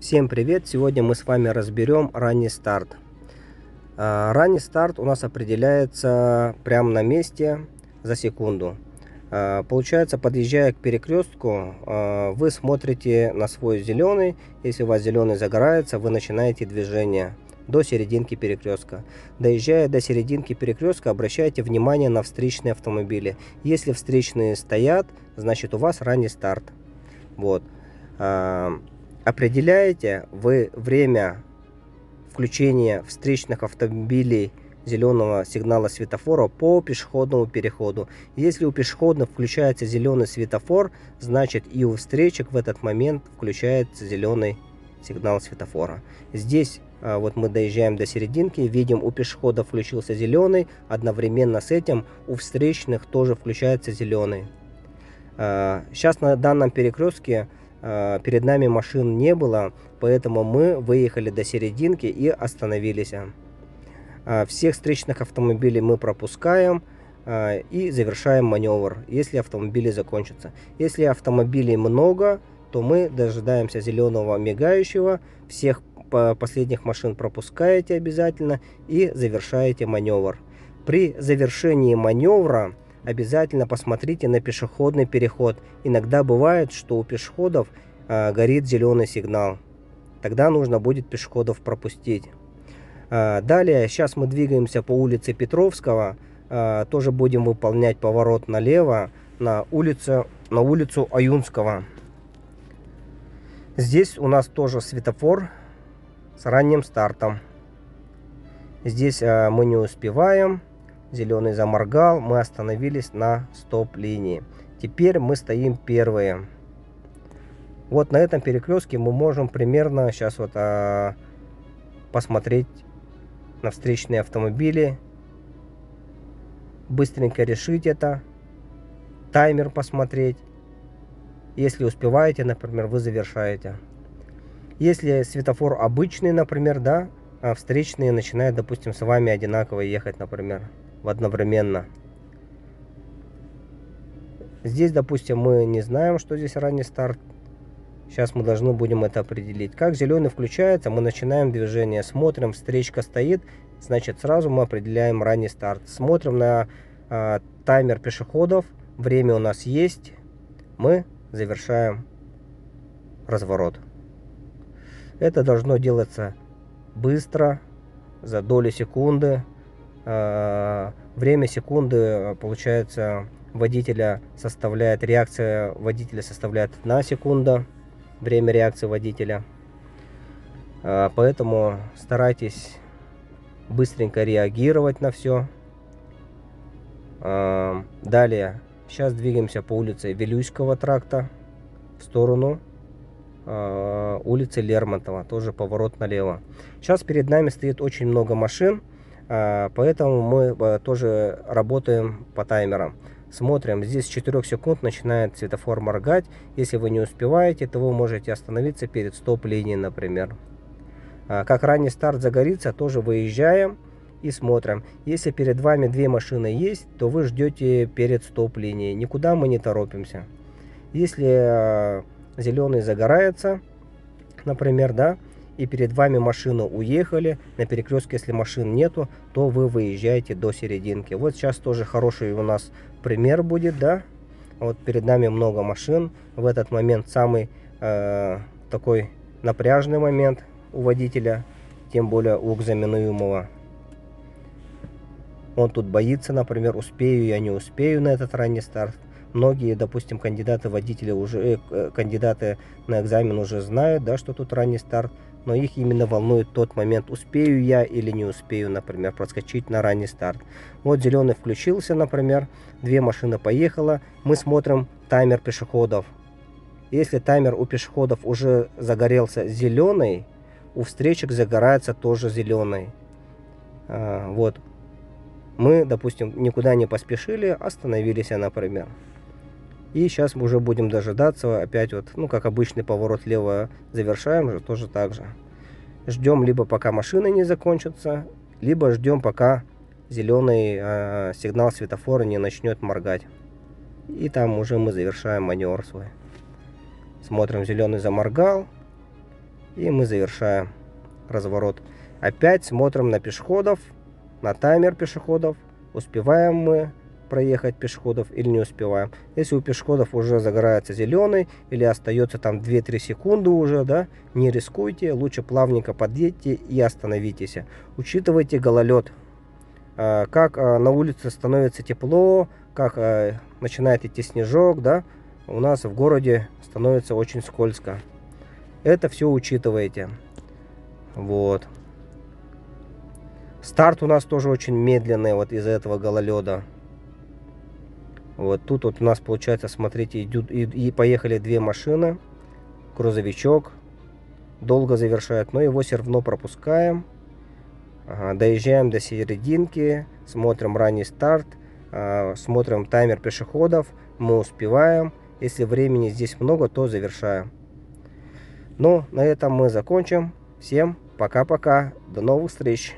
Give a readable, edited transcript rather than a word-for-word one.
Всем привет! Сегодня мы с вами разберем ранний старт. Ранний старт у нас определяется прямо на месте за секунду. Получается, подъезжая к перекрестку, вы смотрите на свой зеленый. Если у вас зеленый загорается, вы начинаете движение до серединки перекрестка. Доезжая до серединки перекрестка, обращайте внимание на встречные автомобили. Если встречные стоят, значит у вас ранний старт. Вот. Определяете вы время включения встречных автомобилей зеленого сигнала светофора по пешеходному переходу. Если у пешеходных включается зеленый светофор, значит и у встречек в этот момент включается зеленый сигнал светофора. Здесь вот мы доезжаем до серединки, видим, у пешеходов включился зеленый, одновременно с этим у встречных тоже включается зеленый. Сейчас на данном перекрестке перед нами машин не было, поэтому мы выехали до серединки и остановились. Всех встречных автомобилей мы пропускаем и завершаем маневр, если автомобили закончатся. Если автомобилей много, то мы дожидаемся зеленого мигающего, всех последних машин пропускаете обязательно и завершаете маневр. При завершении маневра обязательно посмотрите на пешеходный переход. Иногда бывает, что у пешеходов горит зеленый сигнал. Тогда нужно будет пешеходов пропустить. Далее, сейчас мы двигаемся по улице Петровского. Тоже будем выполнять поворот налево на улицу Аюнского. Здесь у нас тоже светофор с ранним стартом. Здесь мы не успеваем. Зеленый заморгал, мы остановились на стоп-линии. Теперь мы стоим первые. Вот на этом перекрестке мы можем примерно сейчас вот посмотреть на встречные автомобили. Быстренько решить это. Таймер посмотреть. Если успеваете, например, вы завершаете. Если светофор обычный, например, да, а встречные начинают, допустим, с вами одинаково ехать, например, одновременно. Здесь, допустим, мы не знаем, что здесь ранний старт. Сейчас мы должны будем это определить. Как зеленый включается, мы начинаем движение. Смотрим, встречка стоит, значит сразу мы определяем ранний старт. Смотрим на таймер пешеходов. Время у нас есть. Мы завершаем разворот. Это должно делаться быстро, за доли секунды. Время секунды, получается, реакция водителя составляет 1 секунда, время реакции водителя. Поэтому старайтесь быстренько реагировать на все. Далее, сейчас двигаемся по улице Вилюйского тракта в сторону улицы Лермонтова, тоже поворот налево. Сейчас перед нами стоит очень много машин. Поэтому мы тоже работаем по таймерам. Смотрим, здесь с 4 секунд начинает светофор моргать. Если вы не успеваете, то вы можете остановиться перед стоп-линией, например. Как ранний старт загорится, тоже выезжаем и смотрим. Если перед вами 2 машины есть, то вы ждете перед стоп-линией. Никуда мы не торопимся. Если зеленый загорается, например, да, и перед вами машину уехали, на перекрестке, если машин нету, то вы выезжаете до серединки. Вот сейчас тоже хороший у нас пример будет, да. Вот перед нами много машин. В этот момент самый такой напряжный момент у водителя, тем более у экзаменуемого. Он тут боится, например, успею я, не успею на этот ранний старт. Многие, допустим, кандидаты на экзамен уже знают, да, что тут ранний старт. Но их именно волнует тот момент, успею я или не успею, например, проскочить на ранний старт. Вот зеленый включился, например, 2 машины поехало, мы смотрим таймер пешеходов. Если таймер у пешеходов уже загорелся зеленый, у встречек загорается тоже зеленый. Вот. Мы, допустим, никуда не поспешили, остановились, например. И сейчас мы уже будем дожидаться, опять вот, ну как обычный поворот лево завершаем же, тоже так же. Ждем либо пока машины не закончатся, либо ждем пока зеленый сигнал светофора не начнет моргать. И там уже мы завершаем маневр свой. Смотрим, зеленый заморгал. И мы завершаем разворот. Опять смотрим на пешеходов, на таймер пешеходов. Успеваем мы проехать пешеходов или не успеваем. Если у пешеходов уже загорается зеленый или остается там 2-3 секунды уже, да, не рискуйте, лучше плавненько подъедьте и остановитесь. Учитывайте гололед. Как на улице становится тепло, как начинает идти снежок, да, у нас в городе становится очень скользко. Это все учитывайте. Вот. Старт у нас тоже очень медленный вот из-за этого гололеда. Вот тут вот у нас получается, смотрите, идут и поехали две машины. Грузовичок долго завершает, но его все равно пропускаем. Ага, доезжаем до серединки, смотрим ранний старт, смотрим таймер пешеходов, мы успеваем. Если времени здесь много, то завершаем. Ну, на этом мы закончим. Всем пока-пока, до новых встреч.